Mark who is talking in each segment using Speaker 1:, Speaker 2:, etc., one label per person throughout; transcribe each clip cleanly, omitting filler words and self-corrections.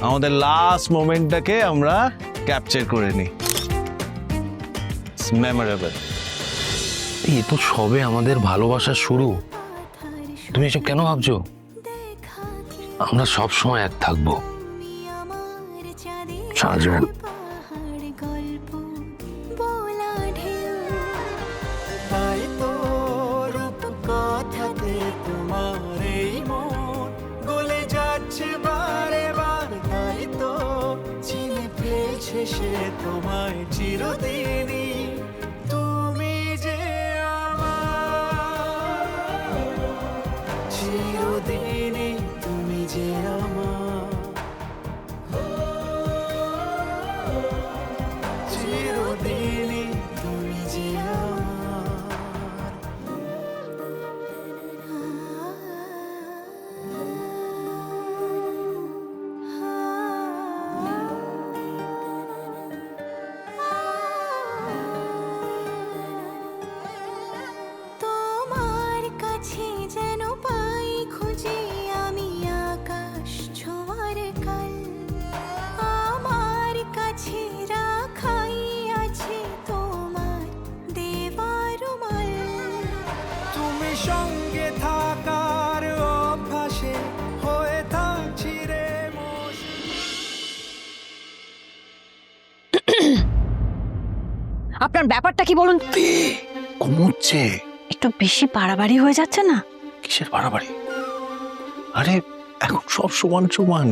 Speaker 1: আমাদের লাস্ট মোমেন্টটাকে আমরা ক্যাপচার করে নিই। মেমোরেবল।
Speaker 2: এ তো সবে আমাদের ভালোবাসার শুরু। তুমি এসব কেন ভাবছো? আমরা সব সময় এক থাকবো সারা জীবন।
Speaker 3: তাই তো রূপ কথাতে তোমার এই মন গলে যাচ্ছে বারে বার, তাই তো চিনে ফেলছে সে তোমায় চিরদিনই। তুমি যে আমার চিরদিনই, তুমি যে আমার চিরদিনই, তুমি যে আমার।
Speaker 4: তোমার কাছে যেন পাই খুঁজে আমি আকাশ ছোঁয়ার কাল, আমার কাছে রাখাই আছে তোমার দেবার মাল।
Speaker 3: তুমি সঙ্গে থাকার অভ্যাসে হয়ে থাকছি রে
Speaker 5: আপনার ব্যাপারটা কি বলুন?
Speaker 2: ঘুমোচ্ছে।
Speaker 5: একটু বেশি বাড়াবাড়ি হয়ে যাচ্ছে না?
Speaker 2: কিসের বাড়াবাড়ি? আরে এখন সব সমান সমান।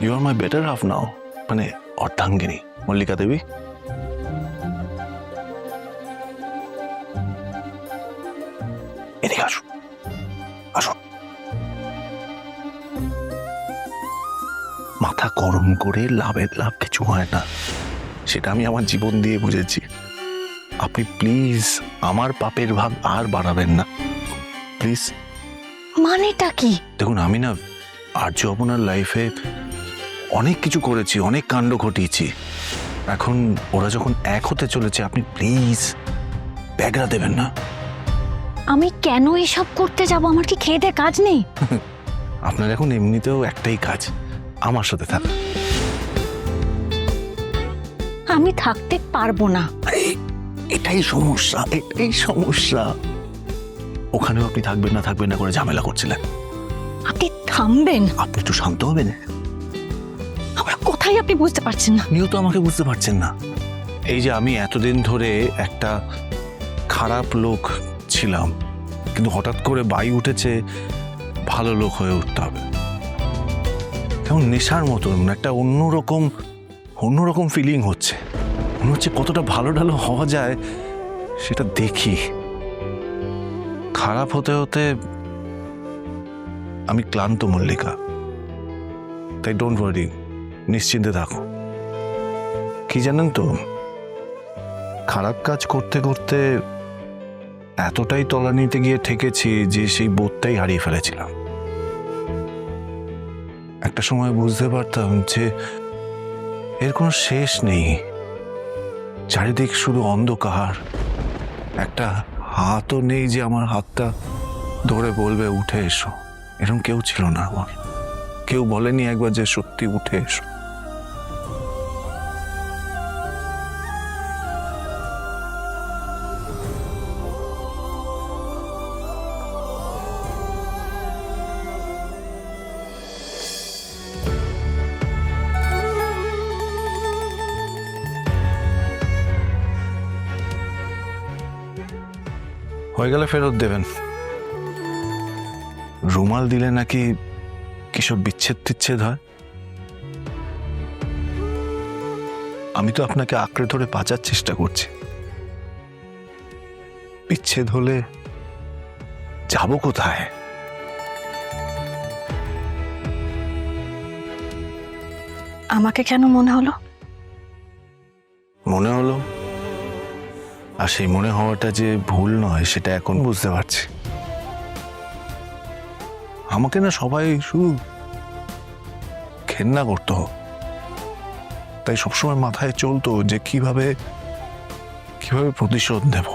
Speaker 1: You are my better half now, মানে অর্ধাঙ্গিনী মল্লিকা দেবী।
Speaker 2: এদিকে আসুন, আসুন।
Speaker 1: মাথা গরম করে লাভের লাভ কিছু হয় না, সেটা আমি আমার জীবন দিয়ে বুঝেছি। আপনি প্লিজ আমার পাপের ভাগ আর বাড়াবেন না, প্লিজ।
Speaker 5: মানেটা কি?
Speaker 1: দেখুন, আমি না আর্য আপনার লাইফে অনেক কিছু করেছি, অনেক কাণ্ড ঘটিয়েছি। এখন ওরা যখন এক হতে চলেছে, আপনি প্লিজ ব্যাগরা দেবেন না।
Speaker 5: আমি কেন এসব করতে যাব? আমার কি খেয়ে দেয়ে কাজ নেই?
Speaker 1: আপনার এখন এমনিতেও একটাই কাজ, আমার সাথে থাকা।
Speaker 5: আমি থাকতে পারবো না।
Speaker 1: এটাই সমস্যা, এটাই সমস্যা। ওখানেও আপনি থাকবেন না করে ঝামেলা করছিলেন।
Speaker 5: আপনি থামবেন?
Speaker 1: আপনি একটু শান্ত হবেন।
Speaker 5: আমার কথাই আপনি বুঝতে পারছেন না।
Speaker 1: আপনিও তো আমাকে বুঝতে পারছেন না। এই যে আমি এতদিন ধরে একটা খারাপ লোক ছিলাম, কিন্তু হঠাৎ করে বাই উঠেছে ভালো লোক হয়ে উঠতে হবে। কেমন নেশার মতন একটা অন্যরকম ফিলিং হচ্ছে। মনে হচ্ছে কতটা ভালো ঢালো হওয়া যায় সেটা দেখি। খারাপ হতে হতে আমি ক্লান্ত মল্লিকা, তাই ডোন্ট ওয়ারি, নিশ্চিন্তে থাকো। কি জানেন তো, খারাপ কাজ করতে করতে এতটাই তলানিতে গিয়ে ঠেকেছি যে সেই বোধটাই হারিয়ে ফেলেছিলাম। একটা সময় বুঝতে পারতাম যে এর কোনো শেষ নেই, চারিদিক শুধু অন্ধকার। একটা হাতও নেই যে আমার হাতটা ধরে বলবে উঠে এসো। এরকম কেউ ছিল না আমার, কেউ বলেনি একবার যে সত্যি উঠে এসো। হয়ে গেলে ফেরত দেবেন। রুমাল দিলে নাকি কিসব বিচ্ছেদ টিচ্ছেদ হয়। আমি তো আপনাকে আঁকড়ে ধরে বাঁচার চেষ্টা করছি। বিচ্ছেদ হলে যাব কোথায়?
Speaker 5: আমাকে কেন মনে হলো?
Speaker 1: মনে হলো, আর সেই মনে হওয়াটা যে ভুল নয় সেটা এখন বুঝতে পারছি। আমাকে না সবাই শুধু ঘেন্না করতো, তাই সবসময় মাথায় চলতো যে কিভাবে প্রতিশোধ নেব।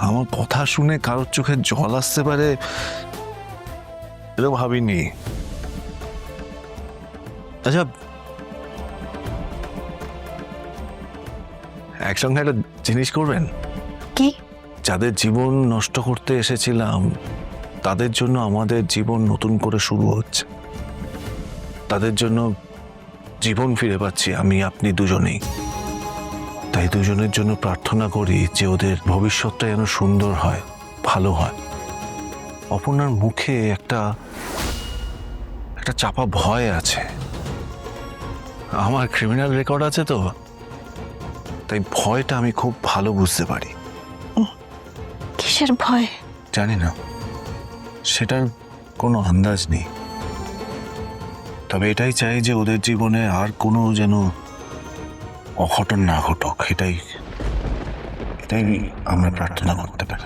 Speaker 1: আমার কথা শুনে কারোর চোখে জল আসতে পারে এটা ভাবিনি। আচ্ছা, একসঙ্গে একটা জিনিস করবেন?
Speaker 5: কি?
Speaker 1: যাদের জীবন নষ্ট করতে এসেছিলাম তাদের জন্য আমাদের জীবন নতুন করে শুরু হচ্ছে। তাদের জন্য জীবন ফিরে পাচ্ছি আমি আপনি দুজনেই। তাই দুজনের জন্য প্রার্থনা করি যে ওদের ভবিষ্যৎটা যেন সুন্দর হয়, ভালো হয়। অপর্ণার মুখে একটা চাপা ভয় আছে। আমার ক্রিমিনাল রেকর্ড আছে তো, তাই ভয়টা আমি খুব ভালো বুঝতে পারি।
Speaker 5: কিসের ভয়?
Speaker 1: জানি না, সেটার কোনো আন্দাজ নেই। তবে এটাই চাই যে ওদের জীবনে আর কোনো যেন অঘটন না ঘটুক, এটাই আমরা প্রার্থনা করতে পারি।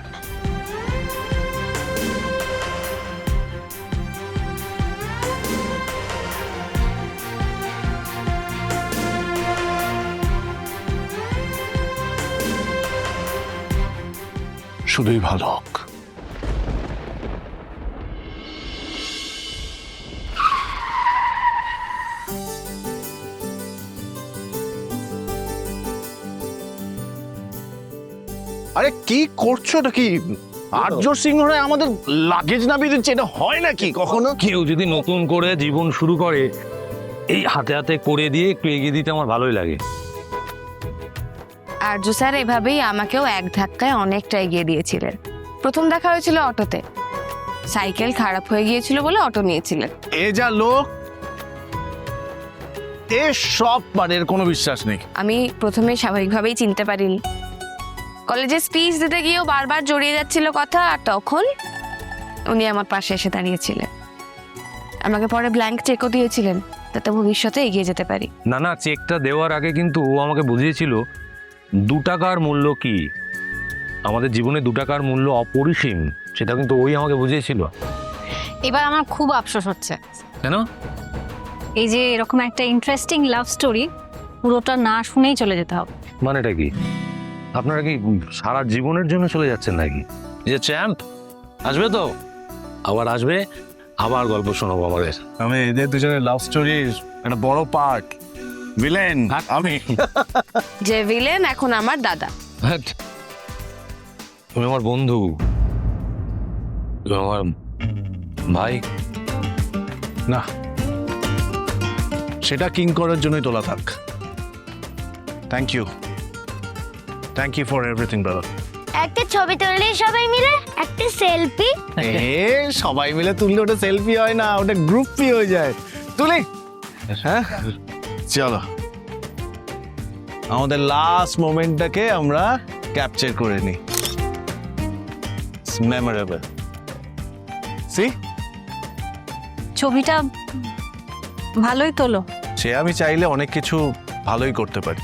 Speaker 1: শুধুই ভালো হোক।
Speaker 6: আরে কি করছো নাকি? আর্য সিংহরায় আমাদের লাগেজ নামিয়ে দিচ্ছে, এটা হয় নাকি কখনো?
Speaker 2: কেউ যদি নতুন করে জীবন শুরু করে, এই হাতে হাতে করে দিয়ে একটু এগিয়ে দিতে আমার ভালোই লাগে।
Speaker 7: আর্য স্যার এভাবেই আমাকেও এক ধাক্কায় অনেকটা এগিয়ে দিয়েছিলেন। প্রথম দেখা হয়েছিল অটোতে, সাইকেল খারাপ হয়ে গিয়েছিল বলে অটো নিয়েছিলেন।
Speaker 6: এ যা লোক, এ সব পারের কোনো বিশ্বাস নেই।
Speaker 7: আমি প্রথমে স্বাভাবিকভাবেই চিনতে পারিনি। কলেজে স্পিচ দিতে গিয়েও বারবার জড়িয়ে যাচ্ছিল কথা, আর তখন উনি আমার পাশে এসে দাঁড়িয়েছিলেন। আমাকে পরে ব্ল্যাঙ্ক চেকও দিয়েছিলেন, যাতে ভবিষ্যতে এগিয়ে যেতে পারি।
Speaker 2: না না, চেকটা দেওয়ার আগে কিন্তু ও আমাকে বুঝিয়েছিল 2 টাকার মূল্য কি। আমাদের জীবনে 2 টাকার মূল্য অপরিসীম, সেটা কিন্তু ওই আমাকে বুঝিয়েছিল।
Speaker 5: এবার আমার খুব আফসোস হচ্ছে।
Speaker 2: কেন?
Speaker 5: এই যে এরকম একটা ইন্টারেস্টিং লাভ স্টোরি পুরোটা না শুনেই চলে যেতে হবে।
Speaker 2: মানেটা কি? আপনারা কি সারা জীবনের জন্য চলে যাচ্ছেন নাকি? এই যে চ্যাম্প আসবে তো, আবার আসবে, আবার গল্প শোনাবো আমাদের।
Speaker 6: আমি এদের দুজনের লাভ স্টোরির একটা বড় পার্ট, ভিলেন আমি।
Speaker 7: যে ভিলেন এখন আমার দাদা।
Speaker 2: হ্যাট, তুমি আমার বন্ধু, তুমি আমার ভাই।
Speaker 1: না, সেটা কিং করার জন্যই তোলা থাক। Thank you for everything brother.
Speaker 8: একটা ছবি তুললে সবাই মিলে একটা সেলফি।
Speaker 6: সবাই মিলে তুললে ওটা সেলফি হয় না, ওটা গ্রুপি হয়ে যায়। তুলি,
Speaker 1: হ্যাঁ চলো, আমাদের লাস্ট মোমেন্টটাকে আমরা ক্যাপচার করে নিই। মেমোরেবল। সি,
Speaker 5: ছবিটা ভালোই তোলো।
Speaker 1: সে আমি চাইলে অনেক কিছু ভালোই করতে পারি।